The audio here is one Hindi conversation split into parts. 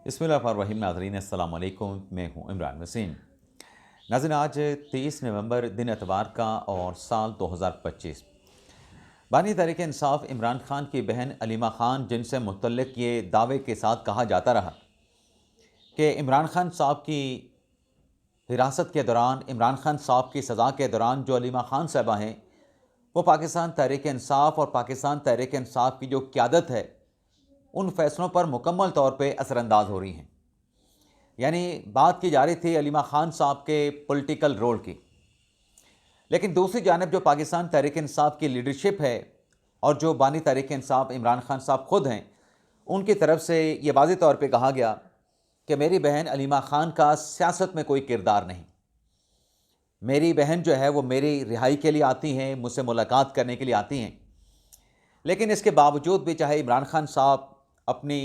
बिस्मिल्लाहिर्रहमानिर्रहीम। नाज़रीन अस्सलाम वालेकुम, मैं हूँ इमरान वसीम। नाज़रीन, आज 23 नवंबर दिन एतवार का और साल 2025। बानी तहरीक इंसाफ इमरान खान की बहन अलीमा खान, जिनसे मुतल्लिक ये दावे के साथ कहा जाता रहा कि इमरान खान साहब की हिरासत के दौरान, इमरान खान साहब की सज़ा के दौरान जो अलीमा खान साहबा हैं, वो पाकिस्तान तहरीक इंसाफ और पाकिस्तान तहरीक इंसाफ की जो क़यादत है, उन फैसलों पर मुकम्मल तौर पे असरअंदाज हो रही हैं। यानी बात की जा रही थी अलीमा खान साहब के पॉलिटिकल रोल की, लेकिन दूसरी जानब जो पाकिस्तान तहरीक इंसाफ की लीडरशिप है और जो बानी तहरीक इंसाफ इमरान खान साहब खुद हैं, उनकी तरफ से ये वाज़ेह तौर पे कहा गया कि मेरी बहन अलीमा खान का सियासत में कोई किरदार नहीं। मेरी बहन जो है वो मेरी रिहाई के लिए आती हैं, मुझसे मुलाकात करने के लिए आती हैं। लेकिन इसके बावजूद भी चाहे इमरान खान साहब अपनी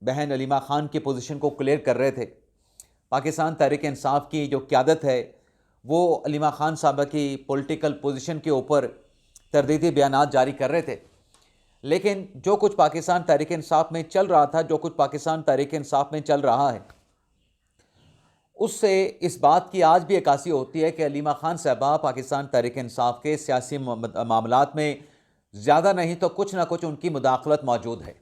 बहन अलीमा खान की पोजीशन को क्लियर कर रहे थे, पाकिस्तान तहरीक इंसाफ की जो क़यादत है वो अलीमा खान साहबा की पॉलिटिकल पोजीशन के ऊपर तरदीदी बयानात जारी कर रहे थे, लेकिन जो कुछ पाकिस्तान तहरीक इंसाफ में चल रहा था, जो कुछ पाकिस्तान तहरीक इंसाफ में चल रहा है, उससे इस बात की आज भी अक्कासी होती है कि अलीमा खान साहबा पाकिस्तान तहरीक इंसाफ के सियासी मामलात में ज़्यादा नहीं तो कुछ ना कुछ उनकी मुदाखलत मौजूद है।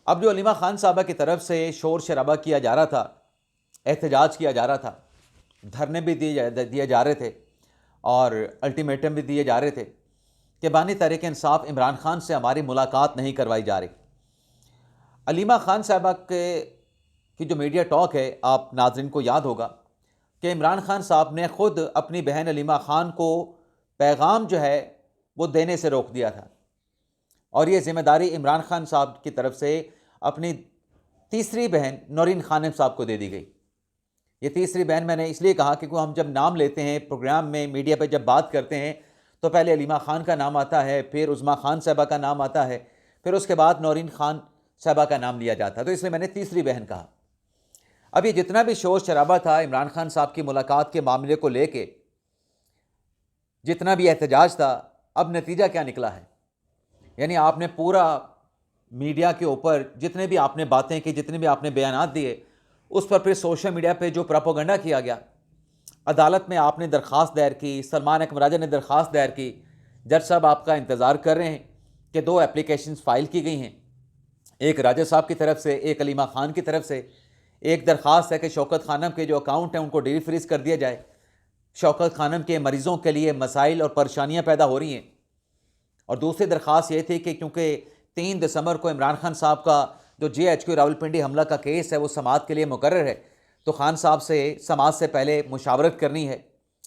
अब जो अलीमा खान साहबा की तरफ से शोर शराबा किया जा रहा था, एहतजाज किया जा रहा था, धरने भी दिए जा रहे थे और अल्टीमेटम भी दिए जा रहे थे कि बानी तहरीक इंसाफ इमरान खान से हमारी मुलाकात नहीं करवाई जा रही। अलीमा खान साहबा की जो मीडिया टॉक है, आप नाज़रीन को याद होगा कि इमरान खान साहब ने ख़ुद अपनी बहन अलीमा खान को पैगाम जो है वो देने से रोक दिया था और ये ज़िम्मेदारी इमरान खान साहब की तरफ से अपनी तीसरी बहन नौरीन खानम साहब को दे दी गई। ये तीसरी बहन मैंने इसलिए कहा क्योंकि हम जब नाम लेते हैं प्रोग्राम में, मीडिया पे जब बात करते हैं, तो पहले अलीमा खान का नाम आता है, फिर उज़मा खान साहबा का नाम आता है, फिर उसके बाद नौरीन खान साहबा का नाम लिया जाता है, तो इसलिए मैंने तीसरी बहन कहा। अब ये जितना भी शोर शराबा था इमरान खान साहब की मुलाकात के मामले को लेके, जितना भी एहतजाज था, अब नतीजा क्या निकला है? यानी आपने पूरा मीडिया के ऊपर जितने भी आपने बातें की, जितने भी आपने बयानात दिए, उस पर फिर सोशल मीडिया पे जो प्रोपेगेंडा किया गया, अदालत में आपने दरख्वास्त दायर की, सलमान अकबर राजा ने दरख्वास्त दायर की, जज साहब आपका इंतज़ार कर रहे हैं कि 2 एप्लीकेशंस फ़ाइल की गई हैं, एक राजा साहब की तरफ से, एक अलीमा खान की तरफ से। एक दरख्वास्त है कि शौकत खानम के जो अकाउंट हैं उनको डी फ्रीज़ कर दिया जाए। शौकत खानम के मरीज़ों के लिए मसाइल और परेशानियाँ पैदा हो रही हैं। और दूसरी दरख्वास्त ये थी कि क्योंकि 3 दिसंबर को इमरान खान साहब का जो JHQ रावलपिंडी हमला का केस है वो समाअत के लिए मुकर्रर है, तो खान साहब से समाअत से पहले मुशावरत करनी है,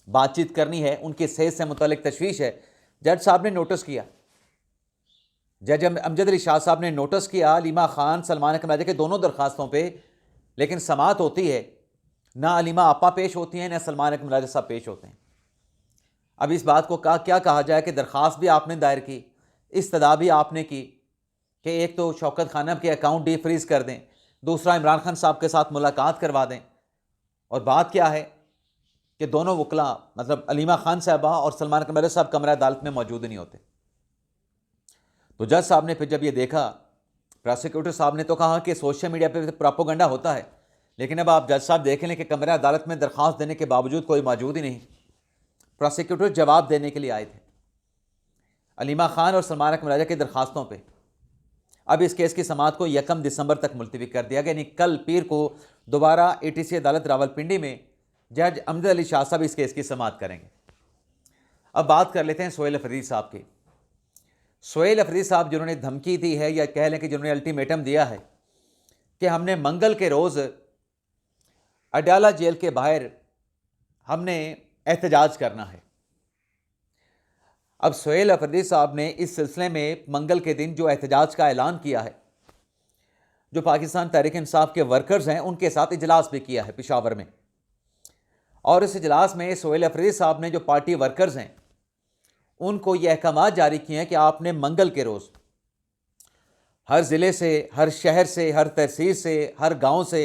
बातचीत करनी है, उनकी सेहत से मुतल्लिक तशवीश है। जज साहब ने नोटिस किया, जज अमजद अली शाह साहब ने नोटिस किया अलीमा खान, सलमान अकबर राजा के दोनों दरख्वास्तों पर, लेकिन समाअत होती है, ना अलीमा आपा पेश होती हैं, ना सलमान अकबर राजा साहब पेश होते हैं। अब इस बात को क्या कहा जाए कि दरख्वास्त भी आपने दायर की, इस्तदा भी आपने की कि एक तो शौकत खानम के अकाउंट डी फ्रीज़ कर दें, दूसरा इमरान खान साहब के साथ मुलाकात करवा दें। और बात क्या है कि दोनों वकला मतलब अलीमा खान साहबा और सलमान अकबर साहब कमरा अदालत में मौजूद नहीं होते। तो जज साहब ने फिर जब ये देखा, प्रोसिक्यूटर साहब ने तो कहा कि सोशल मीडिया पे प्रोपेगेंडा होता है, लेकिन अब आप जज साहब देख लें कि कमरा अदालत में दरख्वास्त देने के बावजूद कोई मौजूद ही नहीं। प्रोसिक्यूटर जवाब देने के लिए आए थे अलीमा खान और सलमान अकबर राजा की दरख्वास्तों पे। अब इस केस की समाअत को 1 दिसंबर तक मुलतवी कर दिया गया, यानी कल पीर को दोबारा ATC अदालत रावलपिंडी में जज अमजद अली शाह साहब इस केस की समाअत करेंगे। अब बात कर लेते हैं सोहेल अफरीदी साहब की। सोहेल अफरीदी साहब जिन्होंने धमकी दी है, या कह लें कि जिन्होंने अल्टीमेटम दिया है कि हमने मंगल के रोज़ अडयाला जेल के बाहर हमने एहतजाज करना है। अब सोहेल अफरीदी साहब ने इस सिलसिले में मंगल के दिन जो एहतजाज का ऐलान किया है, जो पाकिस्तान तहरीक इंसाफ के वर्कर्स हैं उनके साथ इजलास भी किया है पेशावर में। और इस इजलास में सोहेल अफरीदी साहब ने जो पार्टी वर्कर्स हैं उनको ये अहकाम जारी किए हैं कि आपने मंगल के रोज़ हर ज़िले से, हर शहर से, हर तहसील से, हर गाँव से,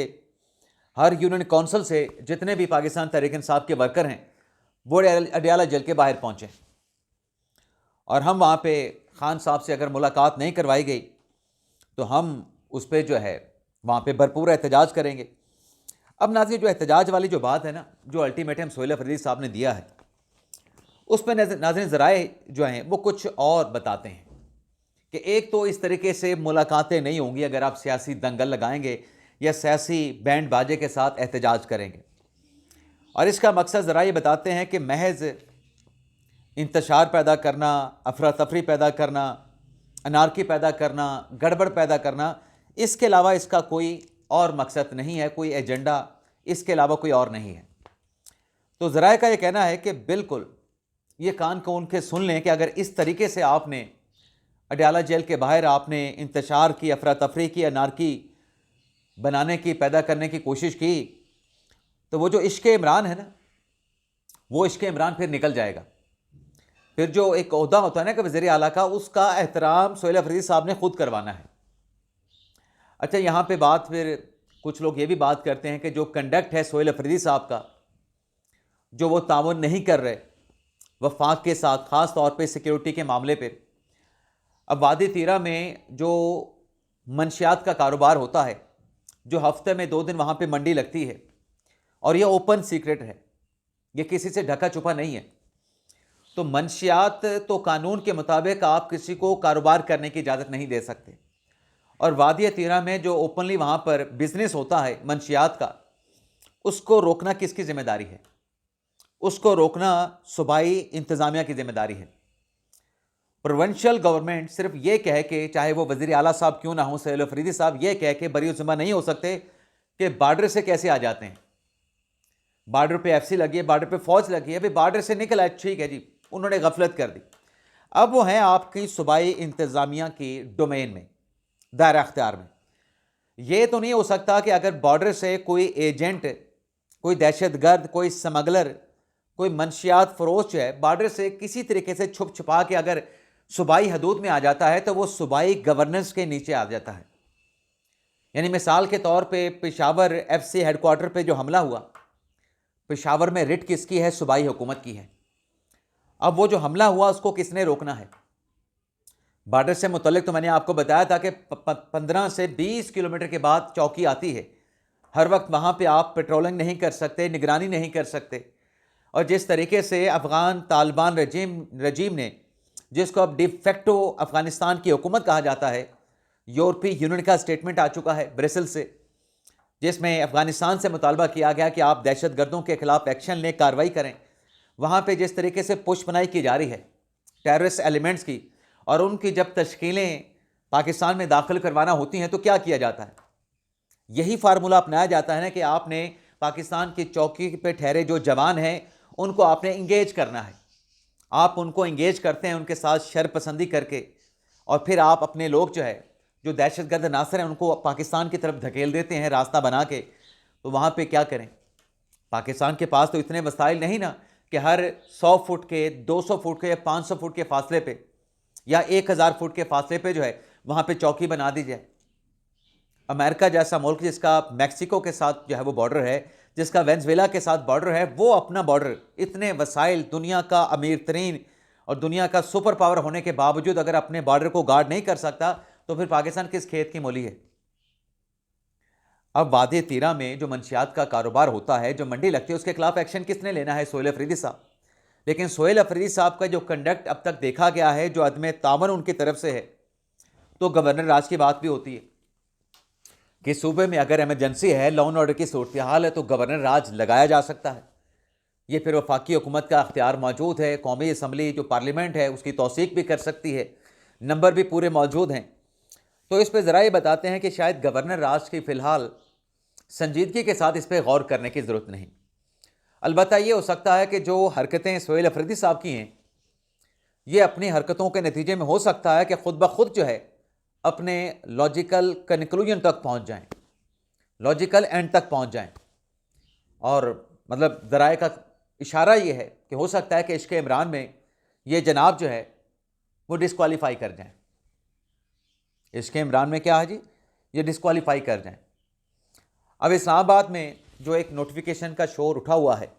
हर यूनियन कौंसिल से जितने भी पाकिस्तान तहरीक इंसाफ के वर्कर हैं वो अडयाला जेल के बाहर पहुँचे और हम वहाँ पे खान साहब से अगर मुलाकात नहीं करवाई गई तो हम उस पर जो है वहाँ पे भरपूर एहतजाज करेंगे। अब नाज़रीन, जो एहतजाज वाली जो बात है ना, जो अल्टीमेटम सोहेल अफरीदी साहब ने दिया है, उस पर नाज़रीन ज़राए जो हैं वो कुछ और बताते हैं कि एक तो इस तरीके से मुलाकातें नहीं होंगी अगर आप सियासी दंगल लगाएंगे या सियासी बैंड बाजे के साथ एहतजाज करेंगे। और इसका मकसद ज़रा ये बताते हैं कि महज इंतशार पैदा करना, अफरा तफरी पैदा करना, अनारकी पैदा करना, गड़बड़ पैदा करना, इसके अलावा इसका कोई और मकसद नहीं है, कोई एजेंडा इसके अलावा कोई और नहीं है। तो ज़राए का ये कहना है कि बिल्कुल ये कान को उनके सुन लें कि अगर इस तरीके से आपने अडयाला जेल के बाहर आपने इंतशार की, अफरा तफरी की, अनारकी बनाने की, पैदा करने की कोशिश की, तो वो जो इश्क इमरान है ना, वो इश्क इमरान फिर निकल जाएगा। फिर जो एक ओहदा होता है ना कि वज़ीर आला का, उसका एहतराम सोहेल अफरीदी साहब ने खुद करवाना है। अच्छा, यहाँ पे बात फिर कुछ लोग ये भी बात करते हैं कि जो कंडक्ट है सोहेल अफरीदी साहब का, जो वो ताउन नहीं कर रहे वफाक के साथ, ख़ास तौर पे सिक्योरिटी के मामले पे। अब वादी तीरा में जो मंशियात का कारोबार होता है, जो हफ्ते में 2 दिन वहाँ पे मंडी लगती है, और ये ओपन सीक्रेट है, ये किसी से ढका छुपा नहीं है। तो मंशियात तो कानून के मुताबिक आप किसी को कारोबार करने की इजाज़त नहीं दे सकते, और वादी तीरा में जो ओपनली वहाँ पर बिजनेस होता है मंशियात का, उसको रोकना किसकी जिम्मेदारी है? उसको रोकना सूबाई इंतज़ामिया की जिम्मेदारी है। प्रोविंशियल गवर्नमेंट सिर्फ ये कह के, चाहे वो वज़ीर आला साहब क्यों ना हो, सोहेल अफरीदी साहब, ये कह के बरी ज़िम्मा नहीं हो सकते कि बॉर्डर से कैसे आ जाते हैं, बॉर्डर पे एफसी लगी है, बॉर्डर पे फौज लगी है, भाई बॉर्डर से निकल आए, ठीक है जी, उन्होंने गफलत कर दी। अब वो हैं आपकी सूबाई इंतज़ामिया की डोमेन में, दायरा अख्तियार में। ये तो नहीं हो सकता कि अगर बॉर्डर से कोई एजेंट, कोई दहशतगर्द, कोई स्मगलर, कोई मंशियात फरोश जो है बॉर्डर से किसी तरीके से छुप छुपा के अगर सूबाई हदूद में आ जाता है तो वो सूबाई गवर्नेंस के नीचे आ जाता है। यानी मिसाल के तौर पे पेशावर एफसी हेडक्वार्टर पे जो हमला हुआ, पेशावर में रिट किसकी है? सूबाई हुकूमत की है। अब वो जो हमला हुआ उसको किसने रोकना है? बॉर्डर से मुतल्लिक तो मैंने आपको बताया था कि 15 से 20 किलोमीटर के बाद चौकी आती है। हर वक्त वहाँ पे आप पेट्रोलिंग नहीं कर सकते, निगरानी नहीं कर सकते। और जिस तरीके से अफ़गान तालिबान रजीम ने, जिसको अब डिफेक्टो अफ़गानिस्तान की हुकूमत कहा जाता है, यूरोपीय यूनियन का स्टेटमेंट आ चुका है ब्रसेल से, जिसमें अफ़गानिस्तान से मुतालबा किया गया कि आप दहशतगर्दों के खिलाफ एक्शन लें, कार्रवाई करें। वहाँ पे जिस तरीके से पुष्पनाई की जा रही है टेररिस्ट एलिमेंट्स की, और उनकी जब तश्कीलें पाकिस्तान में दाखिल करवाना होती हैं तो क्या किया जाता है? यही फार्मूला अपनाया जाता है ना कि आपने पाकिस्तान की चौकी पे ठहरे जो जवान हैं उनको आपने इंगेज करना है। आप उनको इंगेज करते हैं उनके साथ शरपसंदी करके, और फिर आप अपने लोग जो है, जो दहशतगर्द नासर हैं, उनको पाकिस्तान की तरफ धकेल देते हैं रास्ता बना के। तो वहाँ पे क्या करें? पाकिस्तान के पास तो इतने वसाइल नहीं ना कि हर 100 फुट के, 200 फुट के या 500 फुट के फासले पे या 1000 फुट के फासले पे जो है वहाँ पे चौकी बना दी जाए। अमेरिका जैसा मुल्क जिसका मैक्सिको के साथ जो है वो बॉर्डर है, जिसका वेनेजुएला के साथ बॉर्डर है, वो अपना बॉर्डर, इतने वसाइल, दुनिया का अमीर तरीन और दुनिया का सुपर पावर होने के बावजूद अगर अपने बॉर्डर को गार्ड नहीं कर सकता तो फिर पाकिस्तान किस खेत की मूली है? अब वादी तीरा में जो मंशियात का कारोबार होता है, जो मंडी लगती है, उसके खिलाफ एक्शन किसने लेना है? सोहेल अफरीदी साहब। लेकिन सोहेल अफरीदी साहब का जो कंडक्ट अब तक देखा गया है, जो अदम तामन उनकी तरफ से है, तो गवर्नर राज की बात भी होती है कि सूबे में अगर इमरजेंसी है, लॉ एंड ऑर्डर की सूरत हाल है, तो गवर्नर राज लगाया जा सकता है। ये फिर वफाकी हुकूमत का अख्तियार मौजूद है, कौमी असम्बली जो पार्लियामेंट है उसकी तौसीक भी कर सकती है, नंबर भी पूरे मौजूद हैं। तो इस पर ज़रा ये बताते हैं कि शायद गवर्नर राज की फ़िलहाल संजीदगी के साथ इस पर गौर करने की ज़रूरत नहीं। अलबत्ता ये हो सकता है कि जो हरकतें सोहेल अफरीदी साहब की हैं, ये अपनी हरकतों के नतीजे में हो सकता है कि खुद ब खुद जो है अपने लॉजिकल कंक्लूजन तक पहुंच जाएं, लॉजिकल एंड तक पहुंच जाएं। और मतलब ज़राए का इशारा ये है कि हो सकता है कि इश्क इमरान में ये जनाब जो है वो डिस्क्वालीफाई कर जाएं। इश्क इमरान में क्या है जी? ये डिस्क्वालीफाई कर जाएं। अब इस्लामाबाद में जो एक नोटिफिकेशन का शोर उठा हुआ है,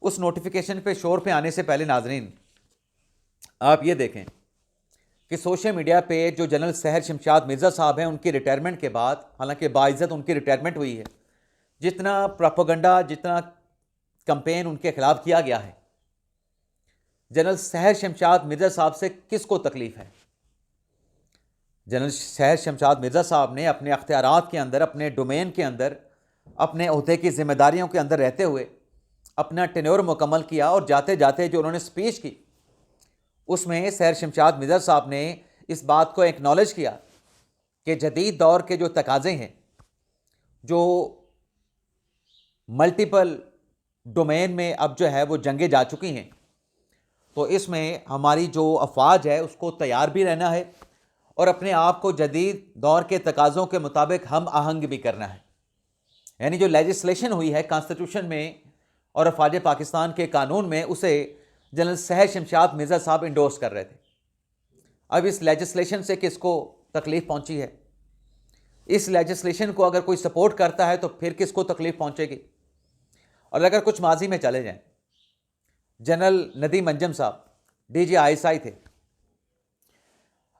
उस नोटिफिकेशन पे शोर पे आने से पहले नाजरीन आप ये देखें कि सोशल मीडिया पे जो जनरल सहर शमशाद मिर्ज़ा साहब हैं, उनकी रिटायरमेंट के बाद, हालांकि बाइज़्ज़त उनकी रिटायरमेंट हुई है, जितना प्रोपेगेंडा, जितना कंपेन उनके खिलाफ किया गया है, जनरल सहर शमशाद मिर्ज़ा साहब से किसको तकलीफ़ है? जनरल सहर शमशाद मिर्ज़ा साहब ने अपने अख्तियारात के अंदर, अपने डोमेन के अंदर, अपने ओहदे की जिम्मेदारियों के अंदर रहते हुए अपना टेन्योर मुकम्मल किया, और जाते जाते जो उन्होंने स्पीच की उसमें सहर शमशाद मिर्ज़ा साहब ने इस बात को एक्नॉलेज किया कि जदीद दौर के जो तकाज़े हैं, जो मल्टीपल डोमेन में अब जो है वो जंगें जा चुकी हैं, तो इसमें हमारी जो अफवाज है उसको तैयार भी रहना है और अपने आप को जदीद दौर के तकाज़ों के मुताबिक हम आहंग भी करना है। यानी जो लेजिस्लेशन हुई है कॉन्स्टिट्यूशन में और अफवाज पाकिस्तान के कानून में, उसे जनरल सहर शमशाद मिर्ज़ा साहब इंडोर्स कर रहे थे। अब इस लेजिस्लेशन से किसको तकलीफ़ पहुंची है? इस लेजिस्लेशन को अगर कोई सपोर्ट करता है तो फिर किसको तकलीफ़ पहुंचेगी? और अगर कुछ माजी में चले जाएं, जनरल नदीम अंजम साहब DGI थे।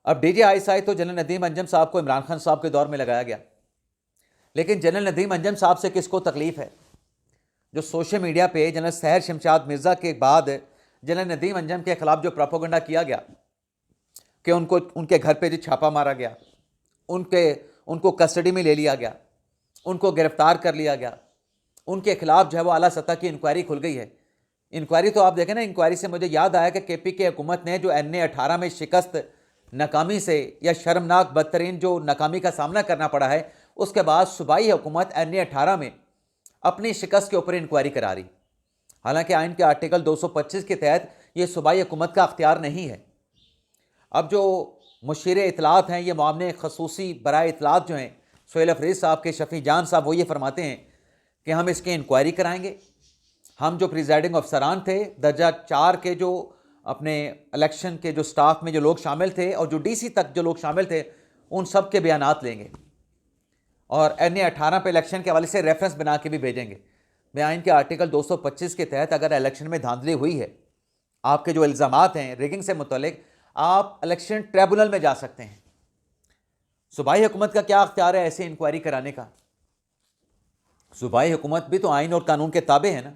अब DGI तो जनरल नदीम अंजम साहब को इमरान खान साहब के दौर में लगाया गया, लेकिन जनरल नदीम अंजम साहब से किसको तकलीफ़ है? जो सोशल मीडिया पे जनरल सहर शमशाद मिर्ज़ा के बाद जनरल नदीम अंजम के खिलाफ जो प्रोपेगेंडा किया गया कि उनके घर पे जो छापा मारा गया, उनको कस्टडी में ले लिया गया, उनको गिरफ्तार कर लिया गया, उनके खिलाफ जो है वो आला सतह की इंक्वायरी खुल गई है। इंक्वायरी तो आप देखें ना, इंक्वायरी से मुझे याद आया कि KPK हुकूमत ने जो NA-18 में शिकस्त, नाकामी से या शर्मनाक बदतरीन जो नाकामी का सामना करना पड़ा है, उसके बाद सूबाई हुकूमत NA-18 में अपनी शिकस्त के ऊपर इंक्वायरी करा रही। हालांकि आइन के आर्टिकल 225 के तहत ये सूबाई हुकूमत का अख्तियार नहीं है। अब जो मुशीर इतलात हैं, ये मामले खसूसी बराए इतलात जो हैं सोहेल अफरीद साहब के शफ़ी जान साहब, वो ये फरमाते हैं कि हम इसकी इंक्वायरी कराएंगे। हम जो प्रिजाइडिंग अफसरान थे, दर्जा 4 के जो अपने इलेक्शन के जो स्टाफ में जो लोग शामिल थे और जो DC तक जो लोग शामिल थे, उन सब के बयानात लेंगे और NA-18 पे इलेक्शन के हवाले से रेफरेंस बना के भी भेजेंगे। आइन के आर्टिकल 225 के तहत अगर इलेक्शन में धांधली हुई है, आपके जो इल्ज़ामात हैं रिगिंग से मुतल्लिक, आप इलेक्शन ट्रिब्यूनल में जा सकते हैं। सूबाई हुकूमत का क्या अख्तियार है ऐसे इंक्वायरी कराने का? सूबाई हुकूमत भी तो आइन और कानून के ताबे है ना,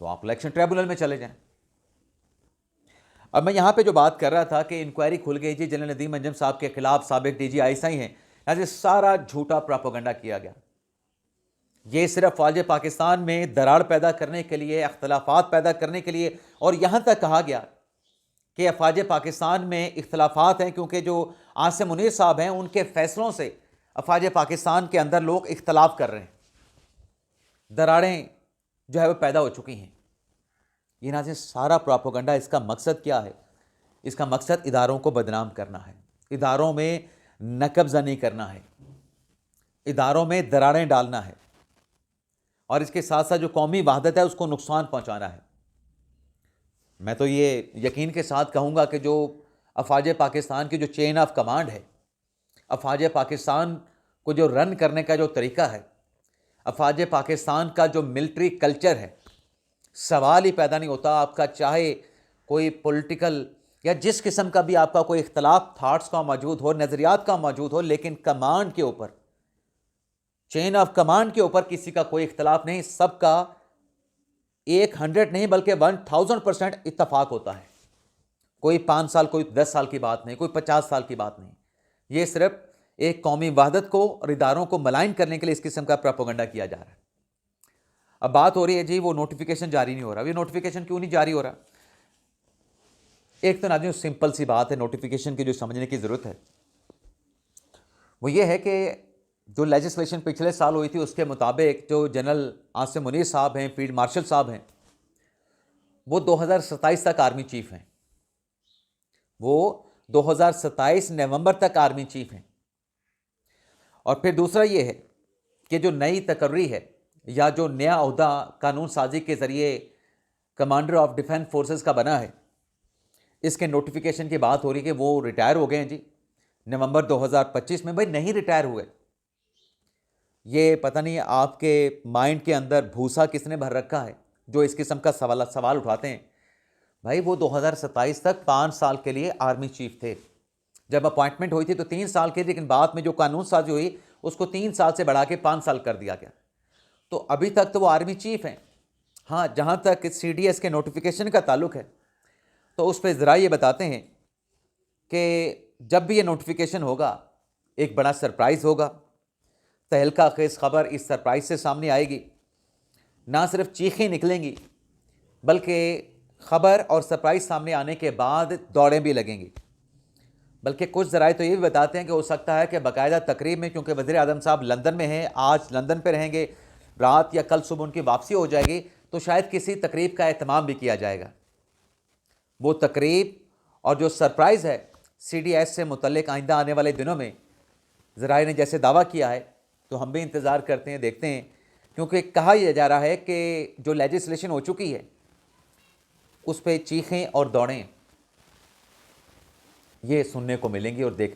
तो आप इलेक्शन ट्रिब्यूनल में चले जाएं। अब मैं यहां पे जो बात कर रहा था कि इंक्वायरी खुल गई जी जनरल नदीम अंजम साहब के खिलाफ, साबिक DGI हैं, ऐसे सारा झूठा प्रोपेगेंडा किया गया। ये सिर्फ फौज पाकिस्तान में दरार पैदा करने के लिए, अख्तलाफात पैदा करने के लिए, और यहाँ तक कहा गया कि फौज पाकिस्तान में इख्तलाफात हैं क्योंकि जो आसिम मुनीर साहब हैं उनके फैसलों से फौज पाकिस्तान के अंदर लोग इख्तलाफ कर रहे हैं, दरारें जो है वो पैदा हो चुकी हैं। ये ना से सारा प्रोपेगेंडा, इसका मकसद क्या है? इसका मकसद इदारों को बदनाम करना है, इदारों में नकबज़नी करना है, इदारों में दरारें डालना है, और इसके साथ साथ जो कौमी वहदत है उसको नुकसान पहुंचाना है। मैं तो ये यकीन के साथ कहूँगा कि जो अफवाज पाकिस्तान की जो चेन ऑफ कमांड है, अफवाज पाकिस्तान को जो रन करने का जो तरीका है, अफवाज पाकिस्तान का जो मिलिट्री कल्चर है, सवाल ही पैदा नहीं होता। आपका चाहे कोई पॉलिटिकल या जिस किस्म का भी आपका कोई इख्तलाफ थाट्स का मौजूद हो, नज़रियात का मौजूद हो, लेकिन कमांड के ऊपर, चेन ऑफ कमांड के ऊपर किसी का कोई इख्तलाफ नहीं, सबका 100 नहीं बल्कि 1000% इत्तफाक होता है। कोई 5 साल, कोई 10 साल की बात नहीं, कोई 50 साल की बात नहीं। ये सिर्फ एक कौमी वहदत को और इदारों को मलाइन करने के लिए इस किस्म का प्रोपेगेंडा किया जा रहा है। अब बात हो रही है जी वो नोटिफिकेशन जारी नहीं हो रहा। ये नोटिफिकेशन क्यों नहीं जारी हो रहा? एक तो नाज़रीन सिंपल सी बात है, नोटिफिकेशन की जो समझने की ज़रूरत है वो ये है कि जो लेजिस्लेशन पिछले साल हुई थी उसके मुताबिक जो जनरल आसिम मुनीर साहब हैं, फील्ड मार्शल साहब हैं, वो 2027 तक आर्मी चीफ हैं। वो 2027 नवंबर तक आर्मी चीफ हैं। और फिर दूसरा ये है कि जो नई तकर्री है या जो नया ओहदा कानून साजी के ज़रिए कमांडर ऑफ डिफेंस फोर्सेस का बना है, इसके नोटिफिकेशन की बात हो रही है कि वो रिटायर हो गए हैं जी नवंबर 2025 में। भाई नहीं रिटायर हुए, ये पता नहीं आपके माइंड के अंदर भूसा किसने भर रखा है जो इस किस्म का सवाल उठाते हैं। भाई वो 2027 तक 5 साल के लिए आर्मी चीफ थे। जब अपॉइंटमेंट हुई थी तो 3 साल की, लेकिन बाद में जो कानून साजी हुई उसको 3 साल से बढ़ा के 5 साल कर दिया गया। तो अभी तक तो वो आर्मी चीफ हैं। हाँ, जहाँ तक CDS के नोटिफिकेशन का ताल्लुक है तो उस पर ज़रा ये बताते हैं कि जब भी ये नोटिफिकेशन होगा एक बड़ा सरप्राइज़ होगा। तहलका खेज़ खबर इस सरप्राइज़ से सामने आएगी। ना सिर्फ चीखें निकलेंगी बल्कि खबर और सरप्राइज़ सामने आने के बाद दौड़ें भी लगेंगी। बल्कि कुछ ज़राए तो ये भी बताते हैं कि हो सकता है कि बाकायदा तकरीब में, क्योंकि वज़ीर आज़म साहब लंदन में हैं, आज लंदन पे रहेंगे, रात या कल सुबह उनकी वापसी हो जाएगी, तो शायद किसी तकरीब का एहतमाम भी किया जाएगा। वो तकरीब और जो सरप्राइज़ है CDS से मुतल्लिक आइंदा आने वाले दिनों में ज़राए ने जैसे दावा किया है, तो हम भी इंतज़ार करते हैं, देखते हैं। क्योंकि कहा यह जा रहा है कि जो लेजिस्लेशन हो चुकी है उस पर चीखें और दौड़ें ये सुनने को मिलेंगी और देखने